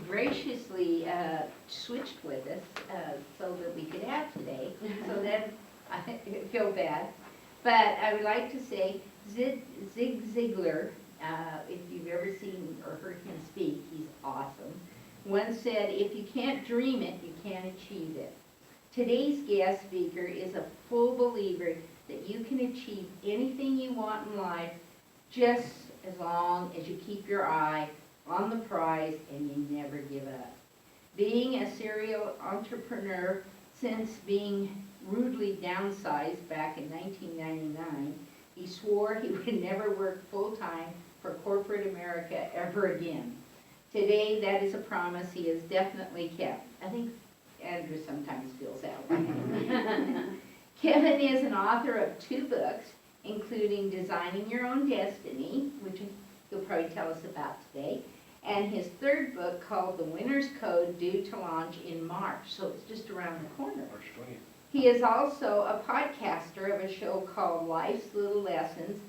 graciously switched with us so that we could have today. So then I feel bad. But I would like to say Zig Ziglar, if you've ever seen or heard him speak, he's awesome, once said, if you can't dream it, you can't achieve it. Today's guest speaker is a full believer that you can achieve anything you want in life just as long as you keep your eye on the prize and you never give up. Being a serial entrepreneur since being rudely downsized back in 1999, he swore he would never work full-time for corporate America ever again. Today, that is a promise he has definitely kept. I think Andrew sometimes feels that way. Kevin is an author of 2 books, including Designing Your Own Destiny, which he'll probably tell us about today, and his 3rd book called The Winner's Code, due to launch in March, so it's just around the corner. March 20th. He is also a podcaster of a show called Life's Little Lessons,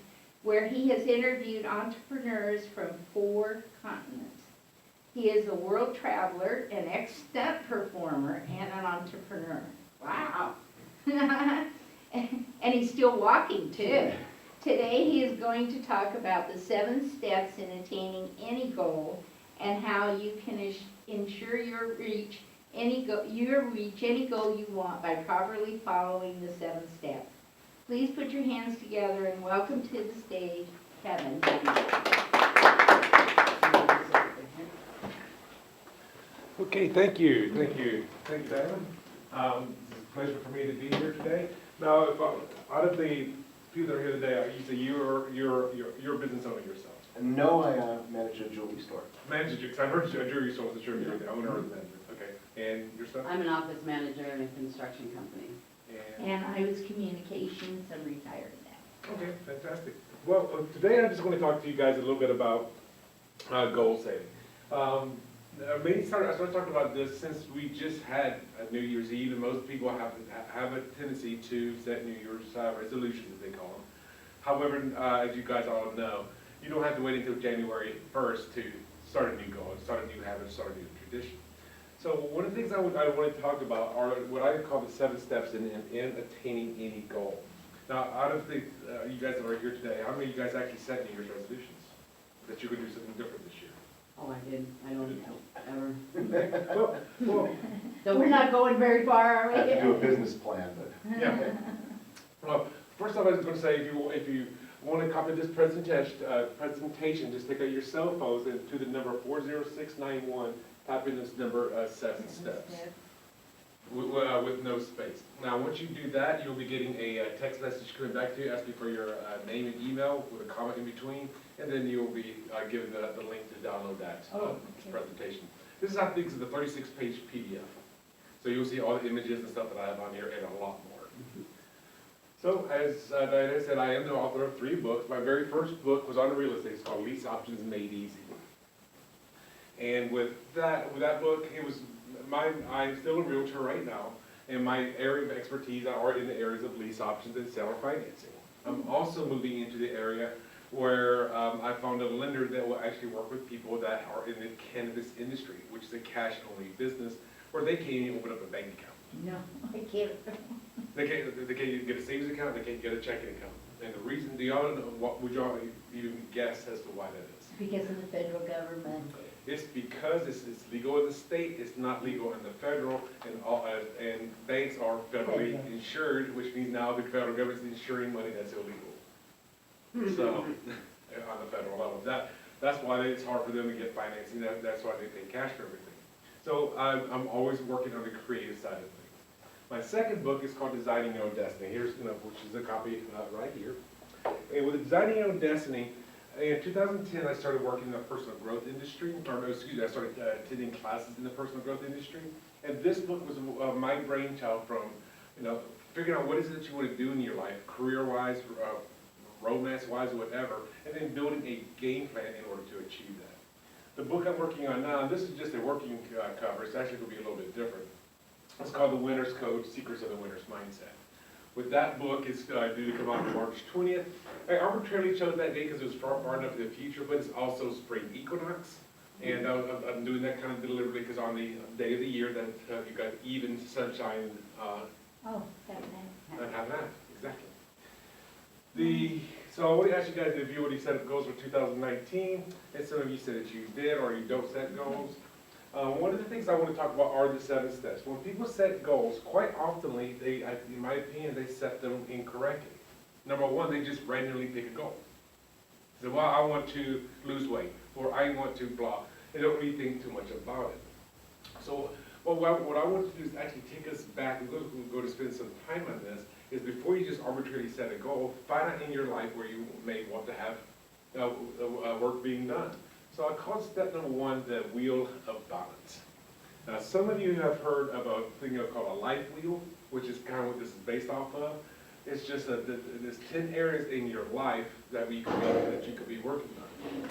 where he has interviewed entrepreneurs from 4 continents. He is a world traveler, an ex-stunt performer, and an entrepreneur. Wow. And he's still walking, too. Today he is going to talk about the 7 steps in attaining any goal and how you can ensure you reach any goal you want by properly following the 7 steps. Please put your hands together and welcome to the stage, Kevin. Okay, thank you, Diane. It's a pleasure for me to be here today. Now, out of the people that are here today, you say you're a business owner yourself. No, I manage a jewelry store. Manager, because I've heard a jewelry store, wasn't sure if you're the owner or the manager. Okay, and yourself? I'm an office manager in a construction company. And I was communications. I'm retired now. Okay, fantastic. Well, today I'm just going to talk to you guys a little bit about goal setting. I started talking about this since we just had a New Year's Eve, and most people have a tendency to set New Year's resolutions, as they call them. However, as you guys all know, you don't have to wait until January 1st to start a new goal, start a new habit, start a new tradition. So one of the things I want to talk about are what I call the 7 steps in attaining any goal. Now, out of the you guys that are here today, how many of you guys actually set New Year's resolutions that you could do something different this year? Oh, I did. I don't ever. Well, So we're not going very far, are I have to do a we? business plan, but yeah. Well, first off, I was going to say, if you want to copy this presentation, just take out your cell phones and to the number 40691, type in this number 7 steps with no space. Now, once you do that, you'll be getting a text message coming back to you asking for your name and email with a comment in between, and then you'll be given the link to download that presentation. This is, I think, is the 36-page PDF. So you'll see all the images and stuff that I have on here and a lot more. So, as Diana said, I am the author of 3 books. My very first book was on real estate. It's called Lease Options Made Easy. And with that book, I'm still a realtor right now, and my area of expertise are in the areas of lease options and seller financing. I'm also moving into the area where I found a lender that will actually work with people that are in the cannabis industry, which is a cash-only business, where they can't even open up a bank account. No, I can't. They can't get a savings account, they can't get a checking account. And the reason, would y'all even guess as to why that is? Because of the federal government. It's because it's legal in the state, it's not legal in the federal, and banks are federally insured, which means now the federal government's insuring money that's illegal. So, on the federal level, that's why it's hard for them to get financing. That's why they pay cash for everything. So I'm always working on the creative side of things. My second book is called Designing Your Own Destiny. Here's, which is a copy right here. And with Designing Your Own Destiny, in 2010, I started working in the personal growth industry, I started attending classes in the personal growth industry. And this book was my brainchild from, figuring out what is it that you want to do in your life, career-wise, romance-wise, whatever, and then building a game plan in order to achieve that. The book I'm working on now, and this is just a working cover, it's actually going to be a little bit different. It's called The Winner's Code, Secrets of the Winner's Mindset. With that book, it's due to come out on March 20th. I arbitrarily chose that date because it was far enough in the future, but it's also spring equinox, And I'm doing that kind of deliberately because on the day of the year that you got even sunshine, Oh, that's nice. and half and half, exactly. So I want to ask you guys to review what he said goals for 2019, and some of you said that you did or you don't set goals. One of the things I want to talk about are the 7 steps. When people set goals, quite often, in my opinion, they set them incorrectly. Number one, they just randomly pick a goal. Say, well, I want to lose weight, or I want to blah. They don't really think too much about it. So what I want to do is actually take us back, and we're going to spend some time on this, is before you just arbitrarily set a goal, find out in your life where you may want to have work being done. So I call step number 1 the wheel of balance. Now, some of you have heard of a thing called a life wheel, which is kind of what this is based off of. It's just there's 10 areas in your life that you could be working on.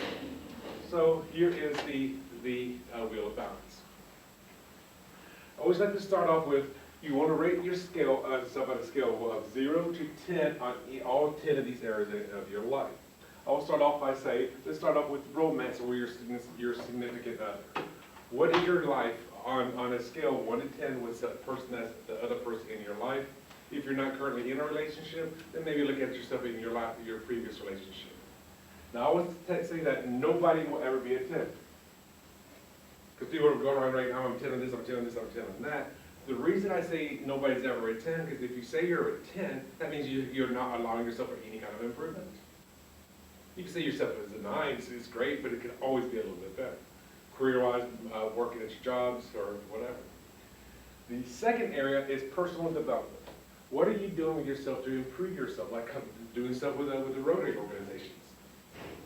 So here is the wheel of balance. I always like to start off with, you want to rate your scale on a scale of 0 to 10 on all 10 of these areas of your life. I will start off by saying, let's start off with romance or your significant other. What is your life on a scale of 1 to 10 with the person that's the other person in your life? If you're not currently in a relationship, then maybe look at yourself in your life, your previous relationship. Now I always say that nobody will ever be a 10. Because people are going around right now, I'm 10 on this, I'm 10 on this, I'm 10 on that. The reason I say nobody's ever a 10, because if you say you're a 10, that means you're not allowing yourself for any kind of improvement. You can say yourself as a 9, it's great, but it can always be a little bit better. Career-wise, working at your jobs or whatever. The second area is personal development. What are you doing with yourself to improve yourself? Like doing stuff with the Rotary organizations.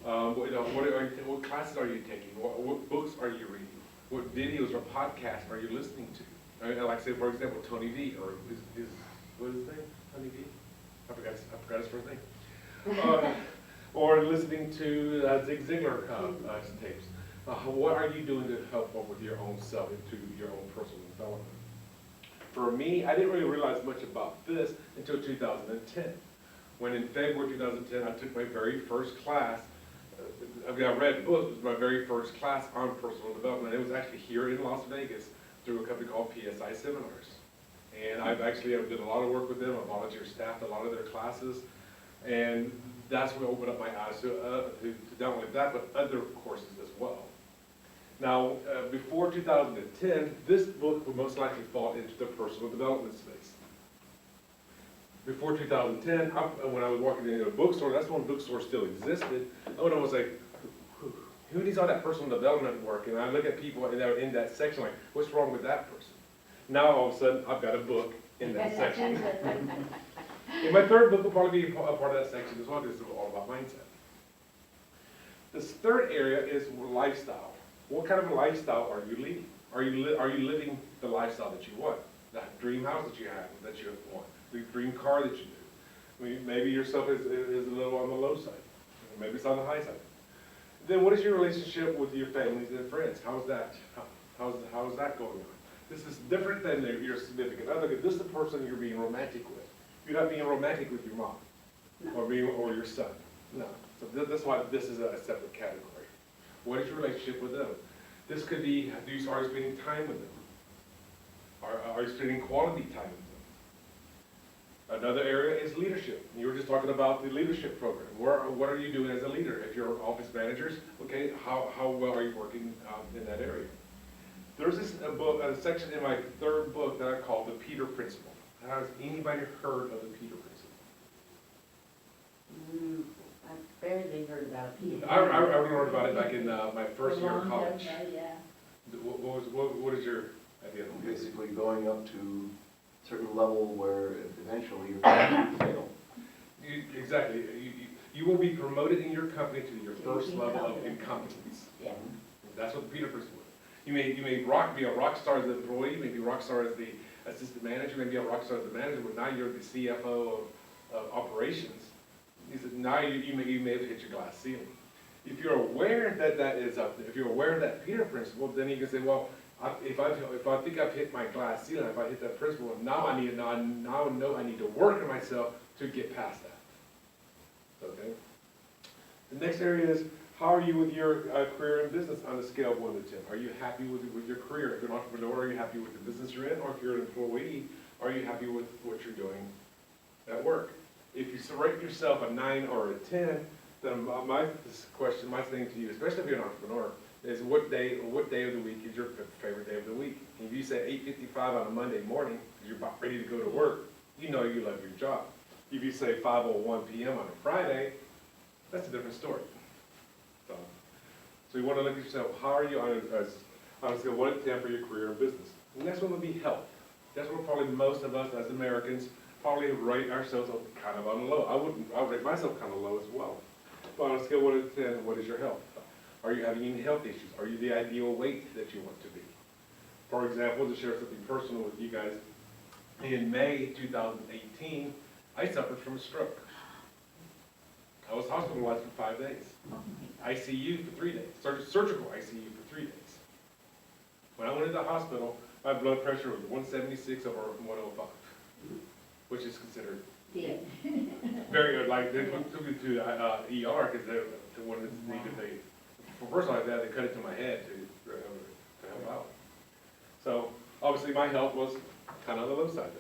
What classes are you taking? What books are you reading? What videos or podcasts are you listening to? Like say, for example, Tony V, or what is his name? Tony V? I forgot his first name. Or listening to Zig Ziglar tapes. What are you doing to help with your own self, into your own personal development? For me, I didn't really realize much about this until 2010. When in February 2010, I took my very first class. I read books, it was my very first class on personal development. It was actually here in Las Vegas through a company called PSI Seminars. And I've did a lot of work with them. I volunteer staffed a lot of their classes. And that's what opened up my eyes to not only that, but other courses as well. Now, before 2010, this book would most likely fall into the personal development space. Before 2010, when I was walking into a bookstore, that's when bookstores still existed, I was like, who needs all that personal development work? And I look at people that are in that section like, what's wrong with that person? Now, all of a sudden, I've got a book in that section. And my third book will probably be a part of that section as well, because it's all about mindset. This third area is lifestyle. What kind of a lifestyle are you leading? Are you living the lifestyle that you want? That dream house that you have, that you want, the dream car that you do. I mean, maybe yourself is a little on the low side. Maybe it's on the high side. Then what is your relationship with your families and friends? How's that? How's that going on? This is different than your significant other. This is the person you're being romantic with. You're not being romantic with your mom, no. or your son. No. So that's why this is a separate category. What is your relationship with them? This could be, are you spending time with them? Are you spending quality time with them? Another area is leadership. You were just talking about the leadership program. What are you doing as a leader? If you're office managers, okay, how well are you working in that area? There's a section in my third book that I call the Peter Principle. Has anybody heard of the Peter Principle? I barely heard about it. I learned about it back in my first year of college. Yeah. What is your idea? Basically going up to a certain level where eventually you're going to fail. Exactly. You will be promoted in your company to your first level of incompetence. Yeah. That's what the Peter Principle is. You may be a rock star as an employee, you may be a rock star as the assistant manager, maybe a rock star as the manager, but now you're the CFO of operations. He said, now you may have hit your glass ceiling. If you're aware that is up there, if you're aware of that Peter Principle, then you can say, well, if I think I've hit my glass ceiling, if I hit that principle, now I know I need to work on myself to get past that. Okay. The next area is How are you with your career in business on a scale of 1 to 10? Are you happy with your career? If you're an entrepreneur, are you happy with the business you're in? Or if you're an employee, are you happy with what you're doing at work? If you rate yourself a 9 or a 10, then my thing to you, especially if you're an entrepreneur, is what day of the week is your favorite day of the week? If you say 8:55 on a Monday morning, because you're about ready to go to work, you know you love your job. If you say 5:01 p.m. on a Friday, that's a different story. So you want to look at yourself, how are you on a scale of 1 to 10 for your career and business? The next one would be health. That's where probably most of us as Americans probably rate ourselves kind of on the low. I would rate myself kind of low as well. But on a scale of 1 to 10, what is your health? Are you having any health issues? Are you the ideal weight that you want to be? For example, to share something personal with you guys, in May 2018, I suffered from a stroke. I was hospitalized for 5 days. ICU for 3 days, surgical ICU for 3 days. When I went into the hospital, my blood pressure was 176 over 105, which is considered Yeah. very good. Like, they took me to ER because they wanted to need to for first like that, they cut it to my head to help out. So, obviously, my health was kind of on the low side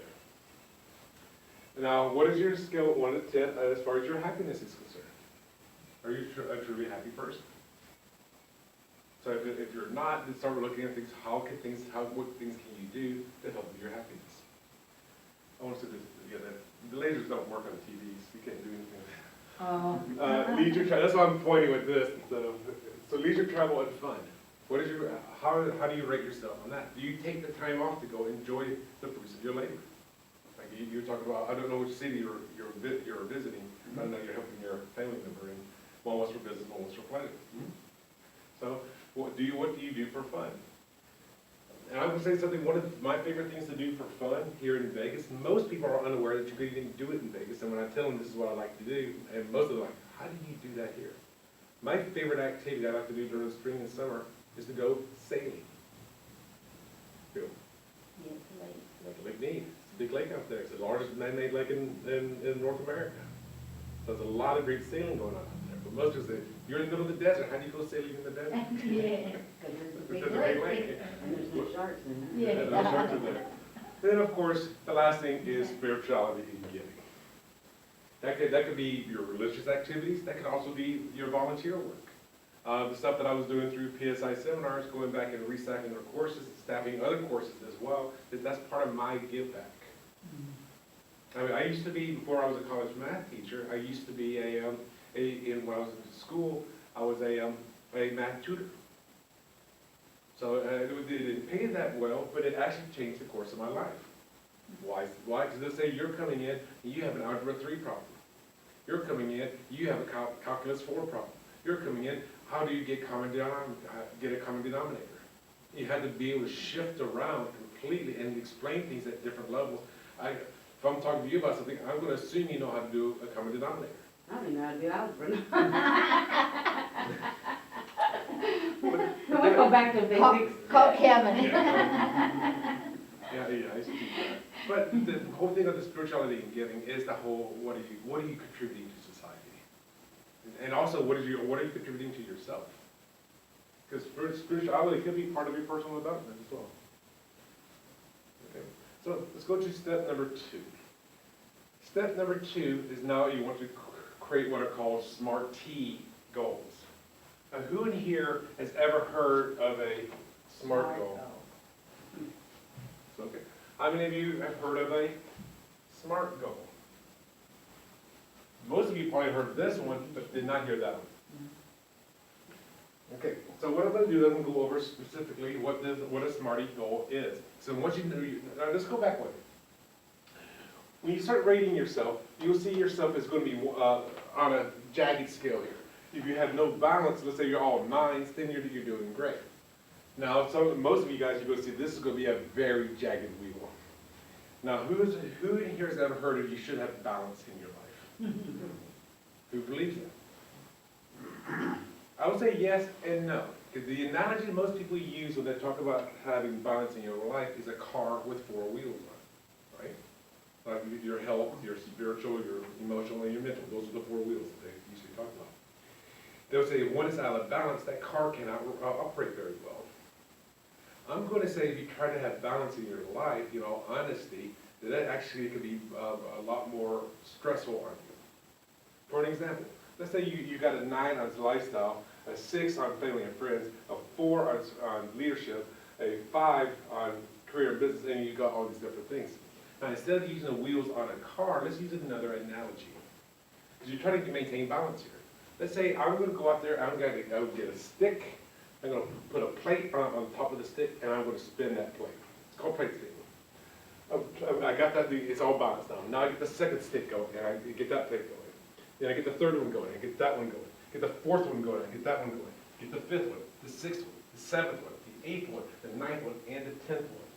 there. Now, what is your scale of 1 to 10 as far as your happiness is concerned? Are you a truly happy person? So if you're not, then start looking at things, what things can you do to help with your happiness? I want to say this, the lasers don't work on TVs, you can't do anything. Oh. Leisure travel, that's why I'm pointing with this instead of, so leisure travel and fun. What is how do you rate yourself on that? Do you take the time off to go enjoy the fruits of your labor? Like you're talking about, I don't know which city you're visiting, but I know you're helping your family member, and one was for business, one was for pleasure. So what do you do for fun? And I would say something, one of my favorite things to do for fun here in Vegas, most people are unaware that you could even do it in Vegas, and when I tell them this is what I like to do, and most of them are like, how do you do that here? My favorite activity I like to do during the spring and summer is to go sailing. Go. Yes, Like Lake Mead, it's a big lake out there, it's the largest man-made lake in North America. So there's a lot of great sailing going on out there, but most people say, you're in the middle of the desert, how do you go sailing in the desert? Yeah. Because there's a big lake. And there's no sharks in there. Yeah. And those sharks are there. Then, of course, the last thing is spirituality and giving. That could be your religious activities, that could also be your volunteer work. The stuff that I was doing through PSI seminars, going back and recycling their courses, staffing other courses as well, that's part of my give back. I mean, I used to be, before I was a college math teacher, I used to be when I was in school, I was a math tutor. So it didn't pay that well, but it actually changed the course of my life. Why? Because they'll say you're coming in and you have an algebra 3 problem. You're coming in, you have a calculus 4 problem. You're coming in, how do you get a common denominator? You had to be able to shift around completely and explain things at different levels. If I'm talking to you about something, I'm going to assume you know how to do a common denominator. I don't even know how to do algebra. But We go back to basics. Call Kevin. Yeah, I used to do that. But the whole thing of the spirituality and giving is the whole, what are you contributing to society? And also, what are you contributing to yourself? Because spirituality could be part of your personal development as well. Okay, so let's go to step number 2. Step number 2 is now you want to create what are called SMART T goals. Now, who in here has ever heard of a SMART goal? Okay. How many of you have heard of a SMART goal? Most of you probably heard of this one, but did not hear that one. Okay, so what I'm going to do is I'm going to go over specifically what a SMART goal is. So once you know, now let's go back one. When you start rating yourself, you'll see yourself as going to be on a jagged scale here. If you have no balance, let's say you're all 9s, then you're doing great. Now, most of you guys, you're going to see this is going to be a very jagged wheel. Now, who in here has ever heard of you should have balance in your life? Who believes that? I would say yes and no. Because the analogy most people use when they talk about having balance in your life is a car with 4 wheels on it, right? Like your health, your spiritual, your emotional, and your mental. Those are the 4 wheels that they usually talk about. they'll say if one is out of balance, that car cannot operate very well. I'm going to say if you try to have balance in your life, you know, honesty, that actually could be a lot more stressful on you. For an example, let's say you got a 9 on lifestyle, a 6 on family and friends, a 4 on leadership, a 5 on career and business, and you got all these different things. Now, instead of using the wheels on a car, let's use another analogy. Because you're trying to maintain balance here. Let's say I'm going to go out there, I'm going to go get a stick, I'm going to put a plate on top of the stick, and I'm going to spin that plate. It's called plate spinning. I got that, it's all balanced now. Now I get the second stick going, and I get that plate going. Then I get the third one going, I get that one going. Get the fourth one going, I get that one going. Get the fifth one, the sixth one, the seventh one, the eighth one, the ninth one, and the 10th one.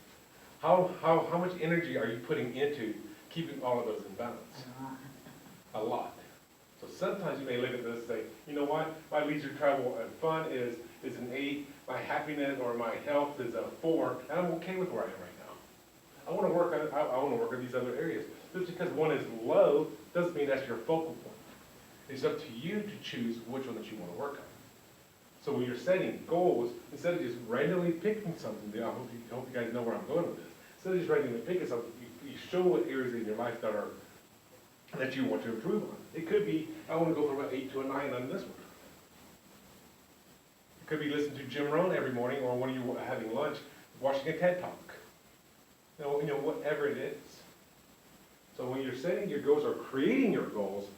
How much energy are you putting into keeping all of those in balance? A lot. So sometimes you may look at this and say, you know what, my leisure, travel, and fun is an 8, my happiness or my health is a 4, and I'm okay with where I am right now. I want to work on these other areas. Just because one is low doesn't mean that's your focal point. It's up to you to choose which one that you want to work on. So when you're setting goals, instead of just randomly picking something, I hope you guys know where I'm going with this. Instead of just randomly picking something, you show what areas in your life that you want to improve on. It could be, I want to go from an 8 to a 9 on this one. It could be listening to Jim Rohn every morning, or when you're having lunch, watching a TED Talk. You know, whatever it is. So when you're setting your goals or creating your goals,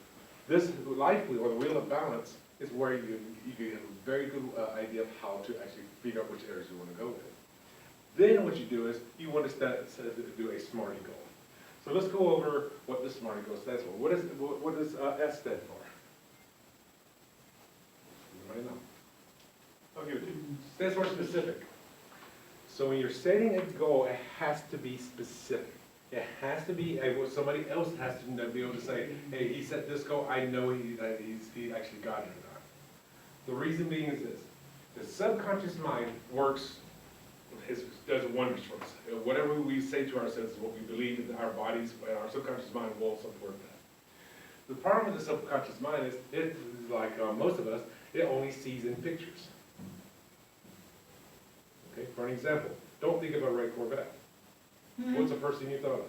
this life wheel, or the wheel of balance, is where you get a very good idea of how to actually figure out which areas you want to go with. Then what you do is, you want to do a SMARTY goal. So let's go over what the SMARTY goal stands for. What does S stand for? Anybody know? I'll give it to you. It stands for specific. So when you're setting a goal, it has to be specific. It has to be able, somebody else has to be able to say, hey, he set this goal, I know he actually got it or not. The reason being is this: the subconscious mind does wonders for us. Whatever we say to ourselves is what we believe in our bodies, and our subconscious mind will support that. The problem with the subconscious mind is, it is like most of us, it only sees in pictures. Okay, for an example, don't think of a red Corvette. What's the first thing you thought of?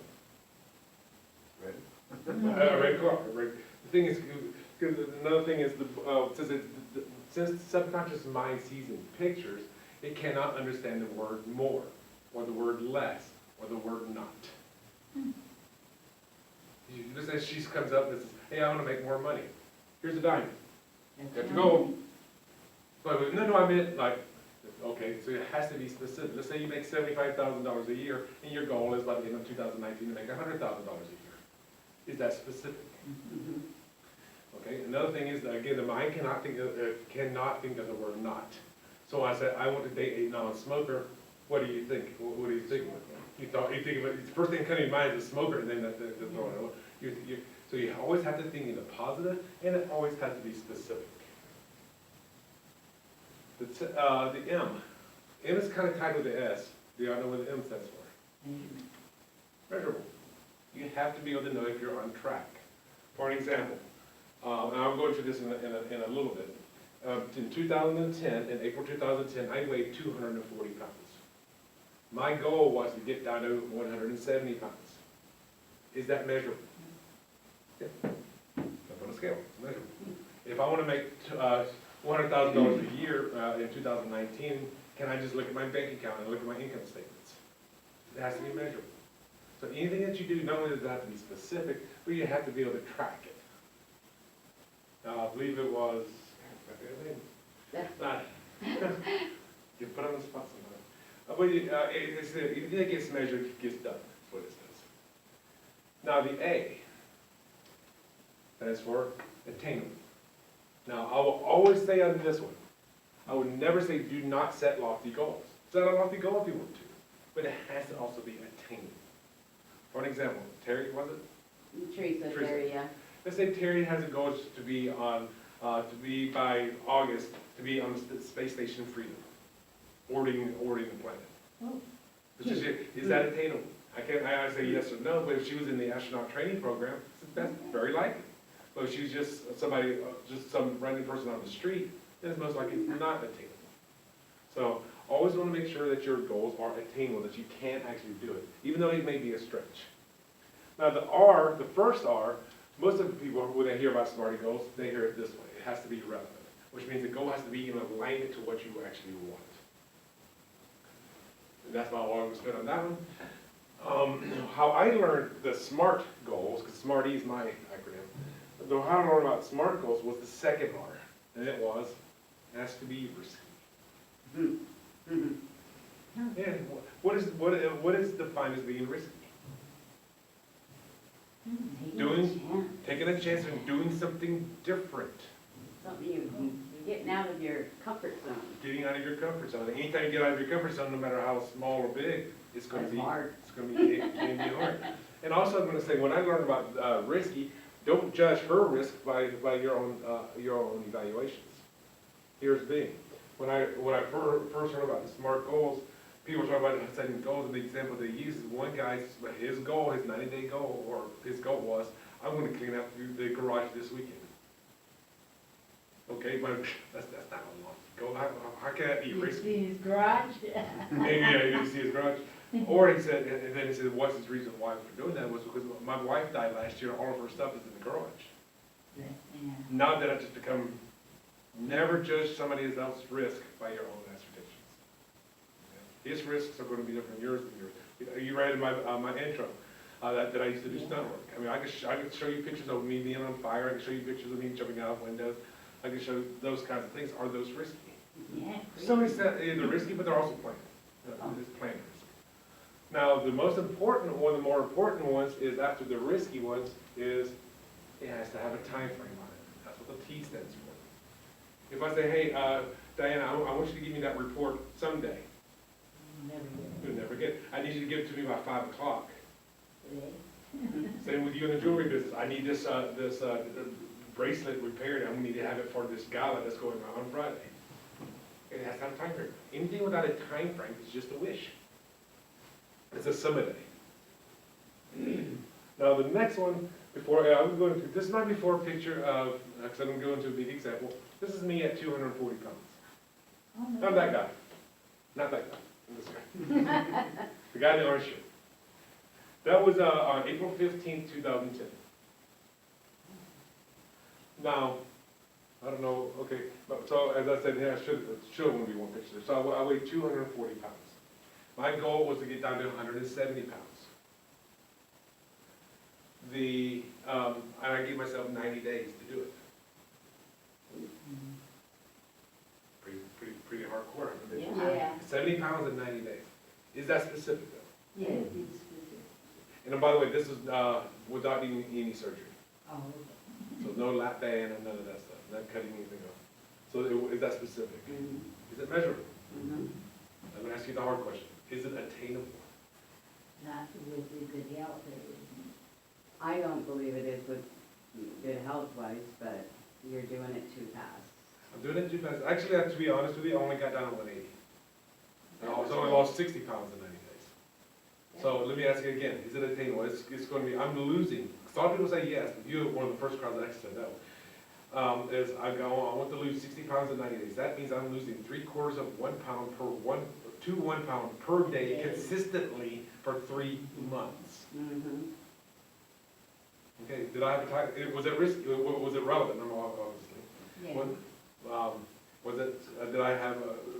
Right? A red car. The thing is, another thing is, since the subconscious mind sees in pictures, it cannot understand the word more, or the word less, or the word not. Just as she comes up and says, hey, I want to make more money. Here's a diamond. You have to go. But no, I meant like, okay, so it has to be specific. Let's say you make $75,000 a year, and your goal is by the end of 2019 to make $100,000 a year. Is that specific? Okay. Another thing is that, again, the mind cannot think of the word not. So I said, I want to date a non-smoker. What do you think? What do you think? You think of it. The first thing coming to your mind is a smoker, and then the throwing it away. So you always have to think in the positive, and it always has to be specific. The M. M is kind of tied with the S. Do y'all know what the M stands for? Measurable. You have to be able to know if you're on track. For an example, and I'll go into this in a little bit. In 2010, in April 2010, I weighed 240 pounds. My goal was to get down to 170 pounds. Is that measurable? Yeah. Up on a scale, it's measurable. If I want to make $100,000 a year in 2019, can I just look at my bank account and look at my income statements? It has to be measurable. So anything that you do, not only does it have to be specific, but you have to be able to track it. Now, I believe it was, you put on the spot sometimes. But anything that gets measured gets done. That's what it says. Now, the A stands for attainable. Now, I will always say on this one, I would never say do not set lofty goals. Set a lofty goal if you want to, but it has to also be attainable. For an example, Terry, was it? Teresa, Terry, yeah. Let's say Terry has a goal to be by August, to be on the space station Freedom, orbiting the planet. Oh. Is that attainable? I say yes or no, but if she was in the astronaut training program, that's very likely. But if she's just some random person on the street, then it's most likely it's not attainable. So always want to make sure that your goals are attainable, that you can actually do it, even though it may be a stretch. Now the R, the first R, most of the people, when they hear about SMART goals, they hear it this way. It has to be relevant, which means the goal has to be in alignment to what you actually want. And that's about all I'm going to spend on that one. How I learned the SMART goals, because SMART is my acronym, though how I learned about SMART goals was the second R, and it has to be risky. Yeah, what is defined as being risky? Taking a chance and doing something different. Something you're getting out of your comfort zone. Getting out of your comfort zone. Anytime you get out of your comfort zone, no matter how small or big, it's going to be hard. It's going to be it can be hard. And also, I'm going to say, when I learned about risky, don't judge her risk by your own evaluations. Here's the thing: when I first heard about the SMART goals, people talk about setting goals, and the example they use is one guy's his goal, his 90-day goal, or his goal was, I'm going to clean up the garage this weekend. Okay, but that's not a long goal. How can that be risky? See his garage? Yeah, you didn't see his garage. Or he said, and then he said, what's his reason why for doing that was because my wife died last year, and all of her stuff is in the garage. Yeah. Now that I've just become, never judge somebody else's risk by your own assertions. Okay? His risks are going to be different than yours and yours. You read in my intro that I used to do stunt work. I mean, I could show you pictures of me being on fire. I could show you pictures of me jumping out of windows. I can show you those kinds of things. Are those risky? Yeah. Somebody said they're risky, but they're also planned. It's planned risk. Now, the most important one, the more important ones, is after the risky ones, is it has to have a time frame on it. That's what the T stands for. If I say, hey, Diana, I want you to give me that report someday. You'll never get it. I need you to give it to me by 5 o'clock. Same with you in the jewelry business. I need this bracelet repaired. I'm going to need to have it for this gala that's going on Friday. It has to have a time frame. Anything without a time frame is just a wish. It's a someday. Now the next one, I'm going to, this is my before picture of, because I'm going to go into a big example. This is me at 240 pounds. Not that guy. Not that guy. This guy. The guy in the orange shirt. That was on April 15th, 2010. Now, I don't know, okay, so as I said, I should only be one picture. So I weighed 240 pounds. My goal was to get down to 170 pounds. And I gave myself 90 days to do it. Pretty hardcore. Yeah. 70 pounds in 90 days. Is that specific though? Yeah, it's specific. And by the way, this is without any surgery. Oh, So no lap band and none of that stuff, not cutting anything off. So is that specific? Is it measurable? I'm going to ask you the hard question. Is it attainable? not with the good health there isn't. I don't believe it is with good health-wise, but you're doing it too fast. I'm doing it too fast. Actually, to be honest with you, I only got down to 180. I only lost 60 pounds in 90 days. So let me ask you again, is it attainable? It's going to be, I'm losing. A lot of people say yes, but you're one of the first crowds that actually said no. I want to lose 60 pounds in 90 days. That means I'm losing 3/4 of 1 pound to 1 pound per day consistently for 3 months. Okay, did I have a time? Was it risky? Was it relevant? No, obviously. Yeah. Was it? Did I have?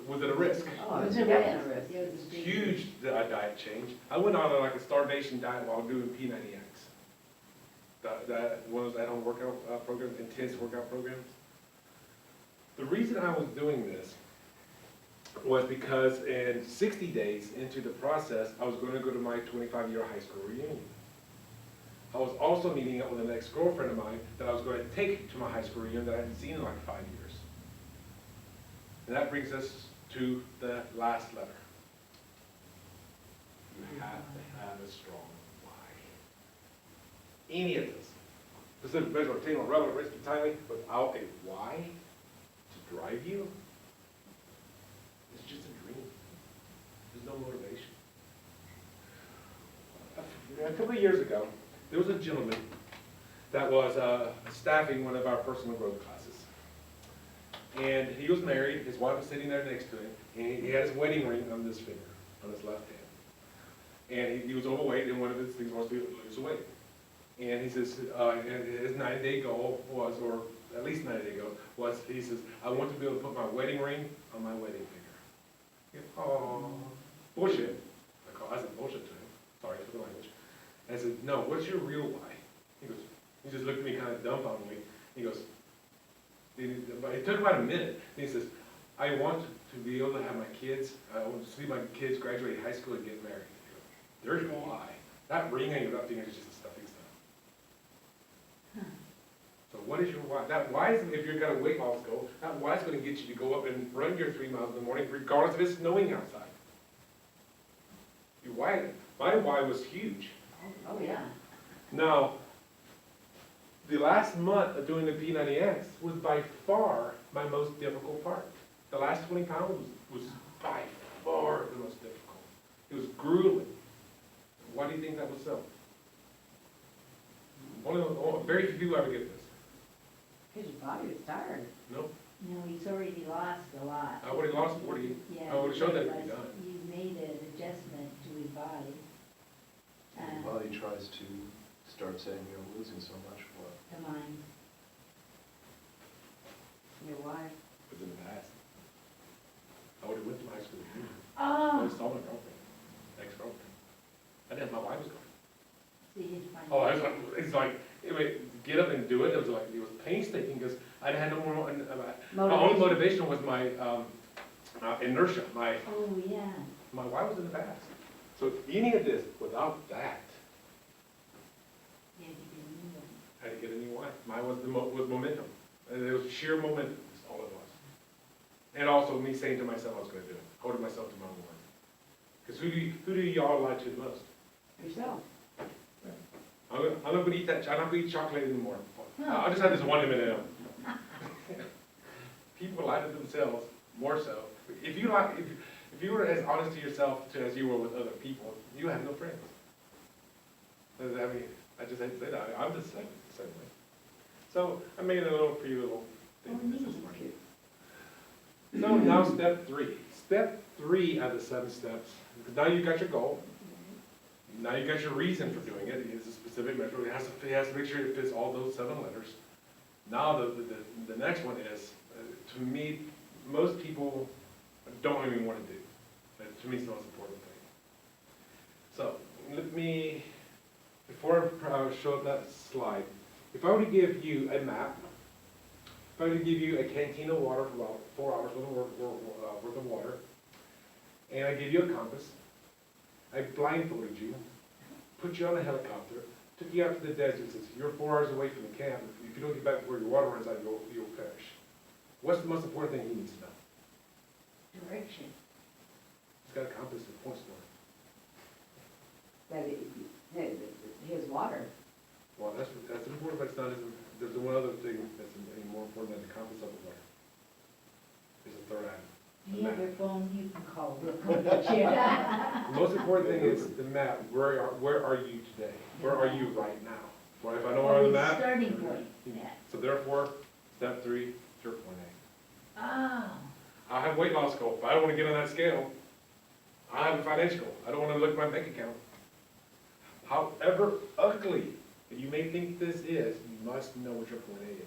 Was it a risk? Oh, It was it's a definitely risk. a risk. It was a big Huge diet change. I went on like a starvation diet while doing P90X. That one of those at-home workout programs, intense workout programs. The reason I was doing this was because in 60 days into the process, I was going to go to my 25-year high school reunion. I was also meeting up with an ex-girlfriend of mine that I was going to take to my high school reunion that I hadn't seen in like 5 years. And that brings us to the last letter. You have to have a strong why. Any of this, specific, measurable, attainable, relevant, risky, timely, without a why to drive you, it's just a dream. There's no motivation. A couple of years ago, there was a gentleman that was staffing one of our personal growth classes. And he was married, his wife was sitting there next to him, and he had his wedding ring on this finger, on his left hand. And he was overweight, and one of his things was to lose weight. And he says, and his 90-day goal was, or at least 90-day goal, was, he says, I want to be able to put my wedding ring on my wedding finger. Oh, bullshit. I said bullshit to him, sorry for the language. And I said, no, what's your real why? He goes, he just looked at me kind of dumbfoundedly. He goes, but it took about a minute. And he says, I want to be able to have my kids, I want to see my kids graduate high school and get married. There's your why. That ring on your left finger is just a stepping stone. So what is your why? That why is, if you've got a weight loss goal, that why is going to get you to go up and run your 3 miles in the morning, regardless of it snowing outside. Your why, my why was huge. Oh, yeah. Now, the last month of doing the P90X was by far my most difficult part. The last 20 pounds was by far the most difficult. It was grueling. Why do you think that was so? Very few people ever get this. Because your body was tired. No, No, he's already lost a lot. I would have lost 40. Yeah, I would have showed that to you be done. You made an adjustment to his body. Your body tries to start saying you're losing so much, what? The mind. Your wife. But in the past, I would have went to high school with you. I Oh, saw my girlfriend, ex-girlfriend. I didn't have my wife was going. see, his mind. Oh, it's like, get up and do it. It was like, it was painstaking because I had no more, my only motivation was my inertia. My Oh, yeah. why was in the past. So any of this, without that, Yeah, you didn't know it. I had to get a new wife. Mine was was momentum. And it was sheer momentum, that's all it was. And also me saying to myself I was going to do it, holding myself to my word. Because who do y'all lie to the most? Yourself. I'm not going to eat that. I'm not going to eat chocolate anymore. I'll just have this one M&M. People lie to themselves more so. If you like, if you were as honest to yourself as you were with other people, you have no friends. I mean, I just hate to say that. I'm just saying the same way. So I made a little few little things this morning. So now step 3. Step 3 out of the 7 steps. Now you got your goal. Now you got your reason for doing it. It's a specific measure. It has to make sure it fits all those 7 letters. Now the next one is, to me, most people don't even want to do. That, to me, is the most important thing. So let me, before I show up that slide, if I were to give you a map, if I were to give you a canteen of water for about 4 hours worth of water, and I give you a compass, I blindfolded you, put you on a helicopter, took you out to the desert, and says, you're 4 hours away from the camp. If you don't get back before your water runs out, you'll perish. What's the most important thing he needs to know? Direction. He's got a compass that points north. That his water. Well, that's important, but it's not as, there's one other thing that's more important than the compass of the water. There's a third item. You have your phone, you can call, we'll come get you. The most important thing is the map. Where are you today? Where are you right now? Well, if I know where on the map. Starting point, yeah. So therefore, step 3, your point A. Oh, I have a weight loss goal, but I don't want to get on that scale. I have a financial goal. I don't want to look at my bank account. However ugly you may think this is, you must know what your point A is.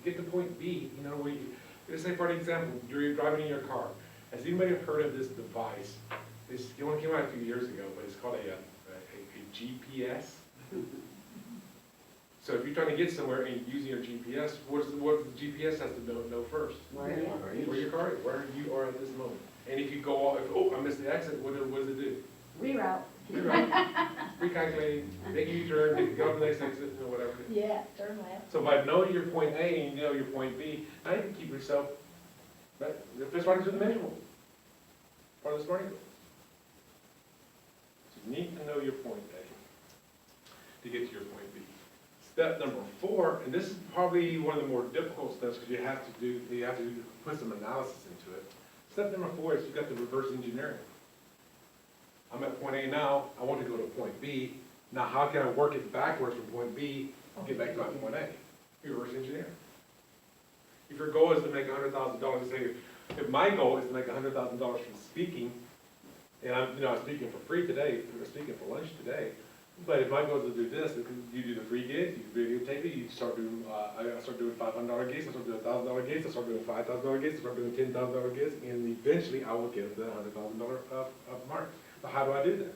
You get to point B, you know, where you, let's say for an example, you're driving in your car. Has anybody heard of this device? It only came out a few years ago, but it's called a GPS. So if you're trying to get somewhere and using your GPS, what the GPS has to know first? Where Where your car is, where you are at this moment. And if you go off, I missed the exit, what does it do? Reroute. Recalculating, making you turn, go to the next exit, or whatever. yeah, turn left. So by knowing your point A and you know your point B, now you can keep yourself, right, this right into the measurable. Part of the smarting goal. So you need to know your point A to get to your point B. Step number 4, and this is probably one of the more difficult steps because you have to put some analysis into it. Step number 4 is you've got the reverse engineering. I'm at point A now, I want to go to point B. Now how can I work it backwards from point B to get back to my point A? Reverse engineering. If your goal is to make $100,000, say, if my goal is to make $100,000 from speaking, and I'm speaking for free today, we're speaking for lunch today, but if my goal is to do this, you do the free gigs, you videotape it, you start doing, I start doing $500 gigs, I start doing $1,000 gigs, I start doing $5,000 gigs, I start doing $10,000 gigs, and eventually I will get to the $100,000 mark. So how do I do that?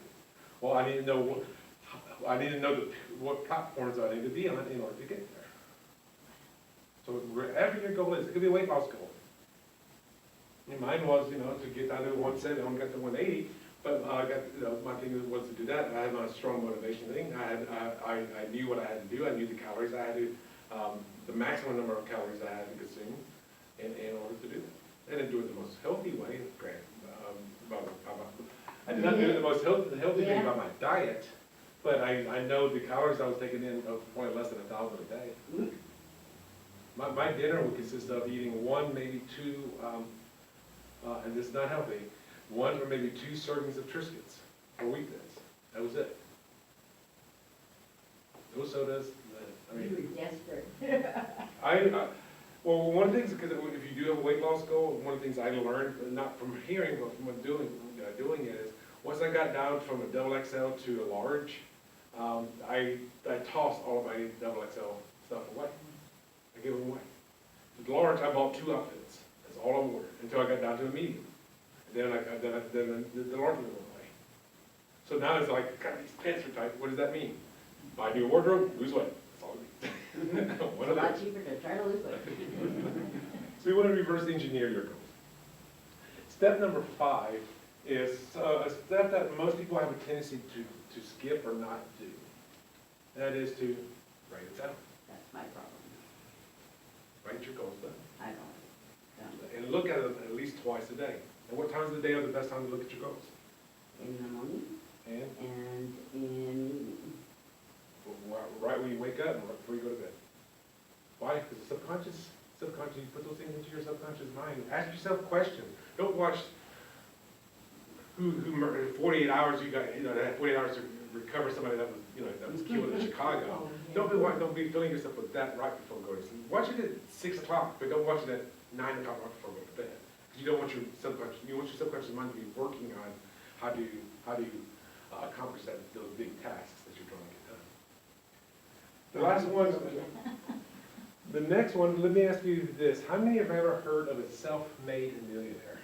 Well, I need to know what platforms I need to be on in order to get there. So wherever your goal is, it could be a weight loss goal. And mine was, to get down to 170, I only got to 180, but my thing was to do that. I had my strong motivation thing. I knew what I had to do. I knew the calories I had to, the maximum number of calories I had to consume in order to do that. I didn't do it the most healthy way, granted. I did not do it the most healthy thing by my diet, but I know the calories I was taking in of probably less than 1,000 a day. My dinner would consist of eating one, maybe two, and this is not healthy, one or maybe two servings of Triscuits for weekdays. That was it. No sodas. You were desperate. Well, one of the things, because if you do have a weight loss goal, one of the things I learned, not from hearing, but from doing it, is once I got down from a double XL to a large, I tossed all of my double XL stuff away. I gave them away. With large, I bought 2 outfits. That's all I wore until I got down to a medium. And then the large went away. So now it's like, God, these pants are tight. What does that mean? Buy a new wardrobe, lose weight. That's all it means. It's a lot cheaper to try to lose weight. So you want to reverse engineer your goals. Step number 5 is a step that most people have a tendency to skip or not do. That is to write it down. That's my problem. Write your goals down. I don't. And look at them at least twice a day. And what times of the day are the best time to look at your goals? In the morning And and in, right when you wake up and right before you go to bed. Why? Because the subconscious, you put those things into your subconscious mind. Ask yourself questions. Don't watch who murdered 48 hours. You got, they had 48 hours to recover somebody that was killed in Chicago. Don't be filling yourself with that right before going to sleep. Watch it at 6 o'clock, but don't watch it at 9 o'clock right before going to bed. Because you don't want your subconscious mind to be working on how do you accomplish those big tasks that you're trying to get done. The last one, the next one, let me ask you this. How many have ever heard of a self-made millionaire?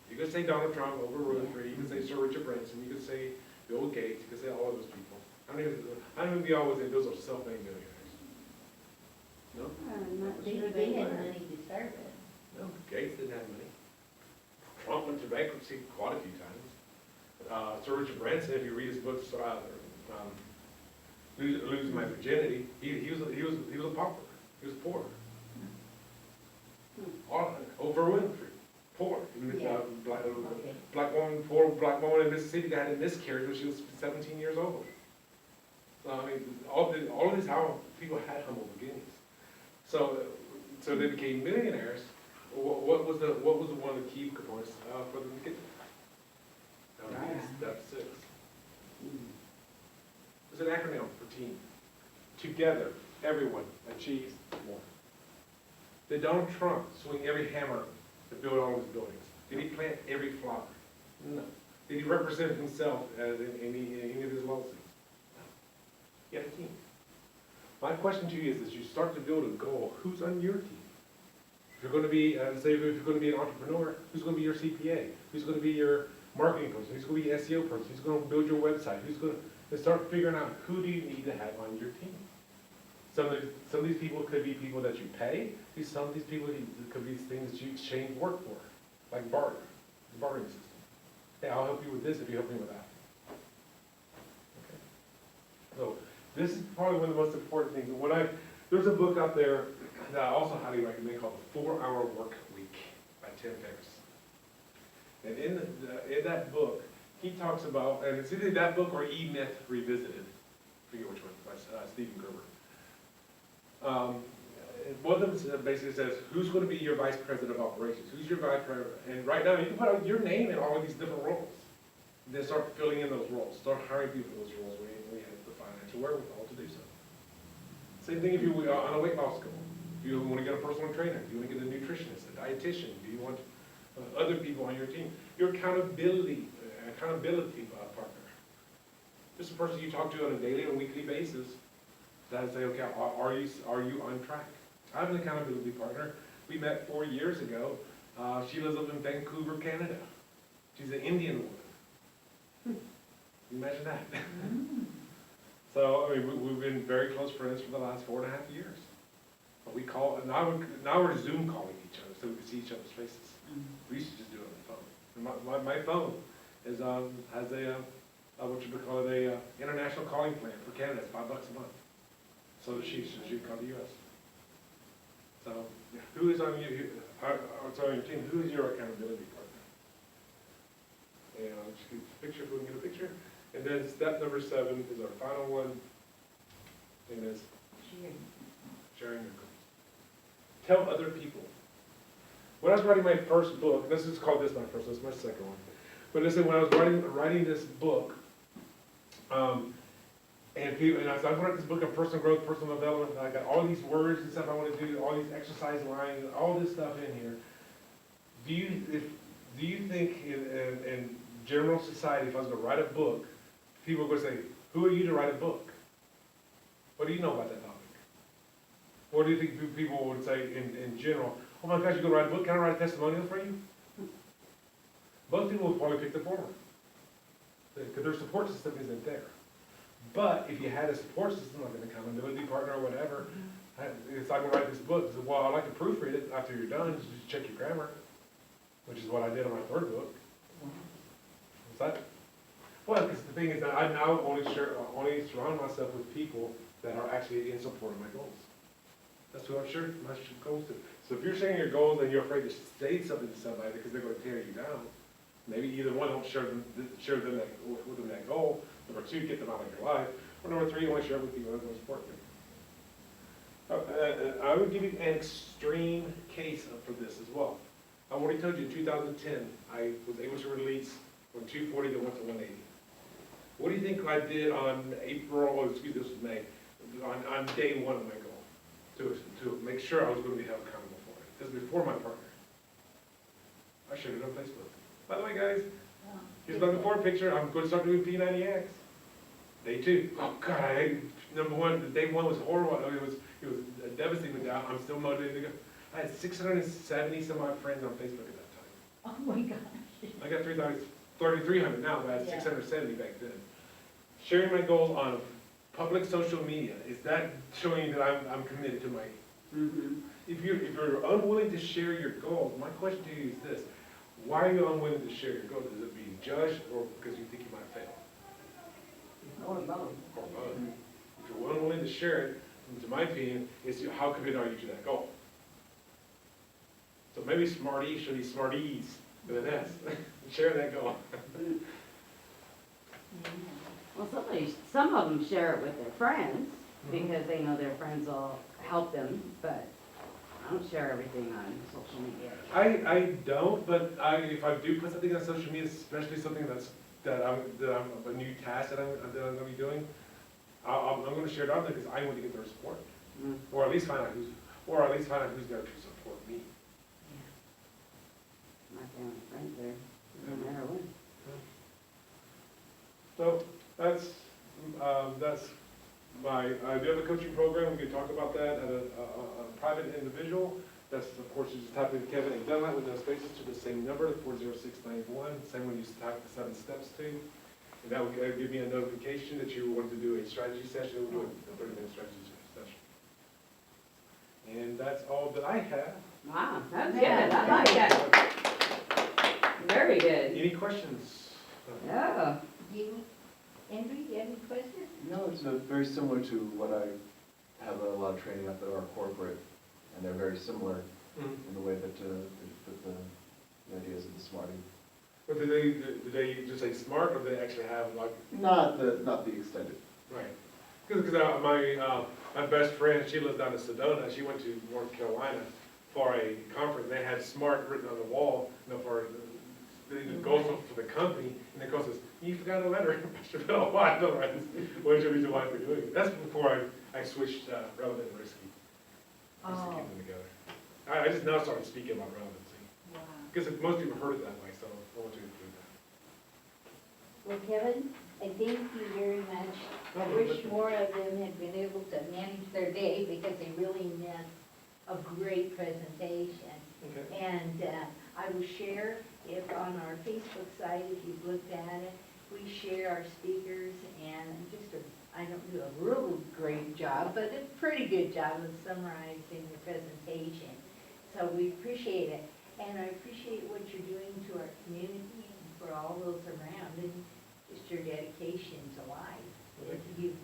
You could say Donald Trump over Rotary, you could say Sir Richard Branson, you could say Bill Gates, you could say all of those people. How many of you always think those are self-made millionaires? No? I'm not They sure they they had were. money to start with. No, Gates didn't have money. Trump went to bankruptcy quite a few times. Sir Richard Branson, if you read his books, Losing My Virginity, he was a pauper. He was poor. Oprah Winfrey, poor. Yeah. Poor black woman in Mississippi that had a miscarriage when she was 17 years old. So I mean, all of these how people had humble beginnings. So they became millionaires. What was one of the key components for them to get there? That would be step 6. It's an acronym for team. Together, everyone achieves more. Did Donald Trump swing every hammer to build all of his buildings? Did he plant every flower? No. Did he represent himself as in any of his lawsuits? No. He had a team. My question to you is, as you start to build a goal, who's on your team? If you're going to be, say if you're going to be an entrepreneur, who's going to be your CPA? Who's going to be your marketing person? Who's going to be your SEO person? Who's going to build your website? Who's going to start figuring out who do you need to have on your team? Some of these people could be people that you pay. Some of these people could be things that you exchange work for, like barter, the bartering system. Hey, I'll help you with this if you help me with that. Okay. So this is probably one of the most important things. There's a book out there that I also highly recommend called The 4-Hour Work Week by Tim Ferriss. And in that book, he talks about, and it's either that book or E-Myth Revisited, I forget which one, by Stephen Gerber. One of them basically says, who's going to be your vice president of operations? Who's your vice president? And right now, you can put out your name in all of these different roles. And then start filling in those roles. Start hiring people for those roles when you have the financial wherewithal to do so. Same thing if you on a weight loss goal. If Do you want to get a personal trainer? Do you want to get a nutritionist, a dietitian? Do you want other people on your team? Your accountability partner. Just a person you talk to on a daily or weekly basis that say, okay, are you on track? I have an accountability partner. We met 4 years ago. She lives up in Vancouver, Canada. She's an Indian woman. Can you imagine that? So, I mean, we've been very close friends for the last 4.5 years. But we call, now we're Zoom calling each other so we can see each other's faces. We used to just do it on the phone. And my phone is, has a, what you would call it, a international calling plan for Canada. It's $5 a month. So does she, so she can call the US. So, yeah, who is on you, what's on your team? Who is your accountability partner? And I'll just get a picture if we can get a picture. And then step number 7 is our final one, and it's sharing your goals. Tell other people. When I was writing my first book, this is called this my first, this is my second one. But listen, when I was writing this book, and people, and I said, I'm going to write this book on personal growth, personal development, and I got all these words and stuff I want to do, all these exercise lines, all this stuff in here. Do you think in general society, if I was going to write a book, people are going to say, who are you to write a book? What do you know about that topic? Or do you think people would say in general, oh my gosh, you're going to write a book, can I write a testimonial for you? Most people would probably pick the former, because their support system isn't there. But if you had a support system, like an accountability partner or whatever, it's like, I'm going to write this book. So, well, I'd like to proofread it after you're done, just check your grammar, which is what I did on my 3rd book. What's that? Well, because the thing is that I now only surround myself with people that are actually in support of my goals. That's who I'm sharing my goals to. So if you're sharing your goals and you're afraid to say something to somebody because they're going to tear you down, maybe either one, don't share them that goal. Number 2, get them out of your life. Or number 3, you want to share with people that are going to support you. I would give you an extreme case for this as well. I already told you in 2010, I was able to release from 240 to went to 180. What do you think I did on this was May, on day 1 of my goal, to make sure I was going to be held accountable for it? This is before my partner. I shared it on Facebook. By the way, guys, here's my before picture. I'm going to start doing P90X. Day 2. Oh God, number 1, day 1 was horrible. It was devastating. Down. I'm still motivated to go. I had 670 some odd friends on Facebook at that time. Oh my gosh. I got 3,300 now, but I had 670 back then. Sharing my goals on public social media, is that showing you that I'm committed to my? If you're unwilling to share your goals, my question to you is this: why are you unwilling to share your goals? Is it being judged, or because you think you might fail? Or both. Or both. If you're unwilling to share it, to my opinion, is how committed are you to that goal? So maybe smarties should be smarties with an S. Share that goal. Well, some of them share it with their friends because they know their friends will help them, but I don't share everything on social media. I don't, but if I do put something on social media, especially something that I'm a new task that I'm going to be doing, I'm going to share it out there because I want to get their support, or at least find out who's there to support me. My family friends there, no matter what. So that's my. I do have a coaching program. We can talk about that at a private individual. That's, of course, you just type in Kevin A Dunlap with no spaces to the same number, 40691. Same one you type the 7 steps to. And that will give me a notification that you want to do a strategy session. We'll do a 30-minute strategy session. And that's all that I have. Wow, that's good. I like that. Very good. Any questions? Yeah. Andrew, do you have any questions? No, it's very similar to what I have a lot of training up at our corporate, and they're very similar in the way that they put the ideas of the smarty. But do they just say smart, or do they actually have like? Not the extended. Right. Because my best friend, she lives down in Sedona. She went to North Carolina for a conference. They had smart written on the wall, for the goals for the company, and the girl says, "You forgot a letter." Why? I don't write this. What is your reason why for doing it? That's before I switched relevant and risky. just to Oh. keep them together. I just now started speaking about relevancy, Wow. because most people heard it that way, so I want to include that. Well, Kevin, I thank you very much. I wish more of them had been able to manage their day because they really meant a great presentation. Okay. And I will share if on our Facebook site, if you've looked at it, we share our speakers and I don't do a real great job, but a pretty good job of summarizing the presentation. So we appreciate it. And I appreciate what you're doing to our community and for all those around and just your dedication to life. Thank You,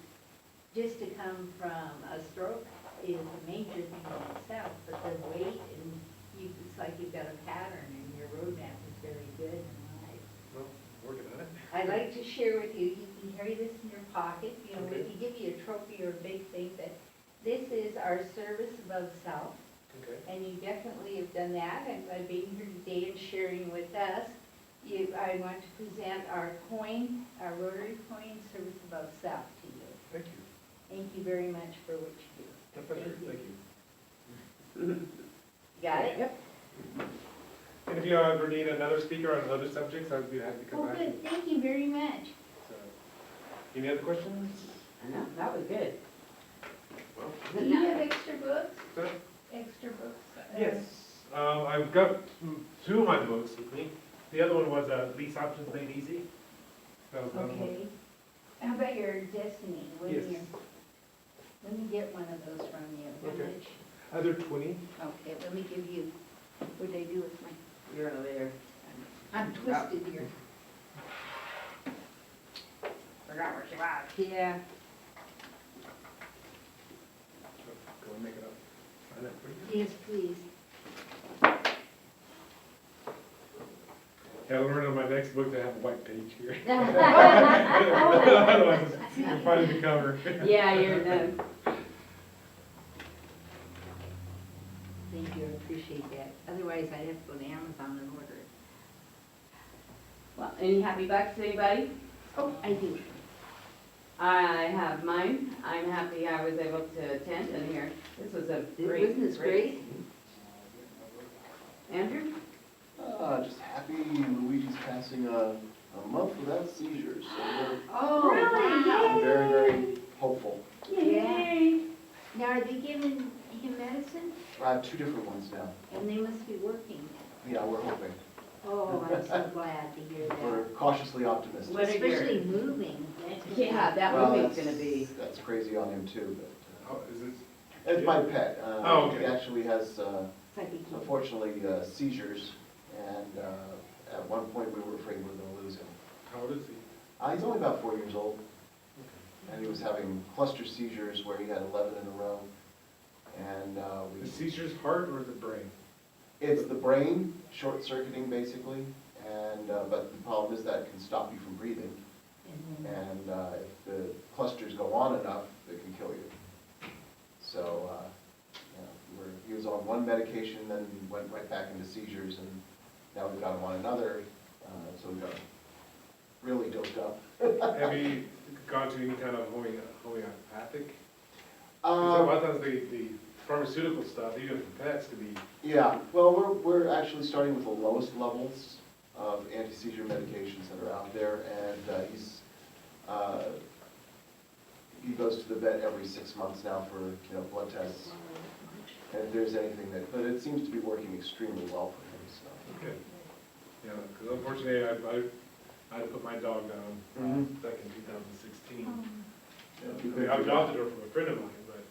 just to come from a stroke is a major thing in itself, but the weight and it's like you've got a pattern and your roadmap is very good in life. Well, working on it. I'd like to share with you, you can carry this in your pocket, you know, we Okay. can give you a trophy or a big thing, but this is our service above self. Okay. And you definitely have done that, and by being here today and sharing with us, I want to present our coin, our Rotary coin, service above self to you. Thank you. Thank you very much for what you do. My pleasure. Thank you. Thank you. Got it? Yep. And if you ever need another speaker on other subjects, I'd be happy to come Oh, back. good, thank you very much. So, any other questions? No, that was good. Well, Do you have extra books? so- Extra books? Yes, I've got two of my books with me. The other one was Lease Options Made Easy. That was another one. Okay. How about your Destiny? Yes. Let me get one of those from you. How Okay. much? They're 20. Okay, let me give you, what did I do with my, You're over there. I'm twisted here. Forgot where she was. Yeah. Go and make it up. Sign up for you. Yes, please. Yeah, I'll learn on my next book to have a white page here. Thank Otherwise, you're finding the cover. Yeah, you're done. you, I appreciate that. Otherwise, I'd have to go to Amazon and order it. Well, any happy bucks, anybody? Oh, I do. I have mine. I'm happy I was able to attend and hear. This was a great. Wasn't this great? Andrew? Just happy Luigi's passing a month without seizures, so Oh, Really? wow. we're very, very hopeful. Yay. Now, are they giving him medicine? I have two different ones now. And they must be working. Yeah, we're hoping. Oh, I'm so glad to hear We're that. cautiously optimistic. What are your- Especially moving. Yeah, that Well, movie's that's- gonna be. That's crazy on him too, but, Oh, is it? it's my pet. Oh, okay. He actually has, It's like a kid. unfortunately, seizures, and at one point we were afraid we were gonna lose him. How old is he? He's only about 4 years old, and he was having cluster seizures where he had 11 in a row. And The seizure's heart or the brain? it's the brain short-circuiting basically, and but the problem is that it can stop you from breathing. And then- And if the clusters go on enough, it can kill you. So, he was on one medication, then went right back into seizures, and now we've got him on another, so we've got him really doped up. Have you gone to any kind of homeopathic? 'Cause a Um, lot of times the pharmaceutical stuff, even for pets, could be, Yeah, well, we're actually starting with the lowest levels of anti-seizure medications that are out there, and he goes to the vet every 6 months now for, blood tests, and if there's anything but it seems to be working extremely well for him, so. okay. Yeah, because unfortunately, I put my dog down back in 2016. I adopted her from a friend of mine, but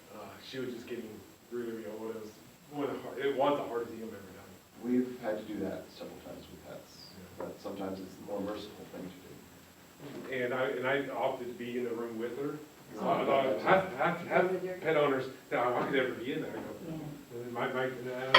she was just getting really old. It was the hardest thing I've ever done. We've had to do that several times with pets, but sometimes it's the more merciful thing to do. And I opted to be in the room with her. So Oh, half pet owners, now I could never be in there. I go, Yeah. and I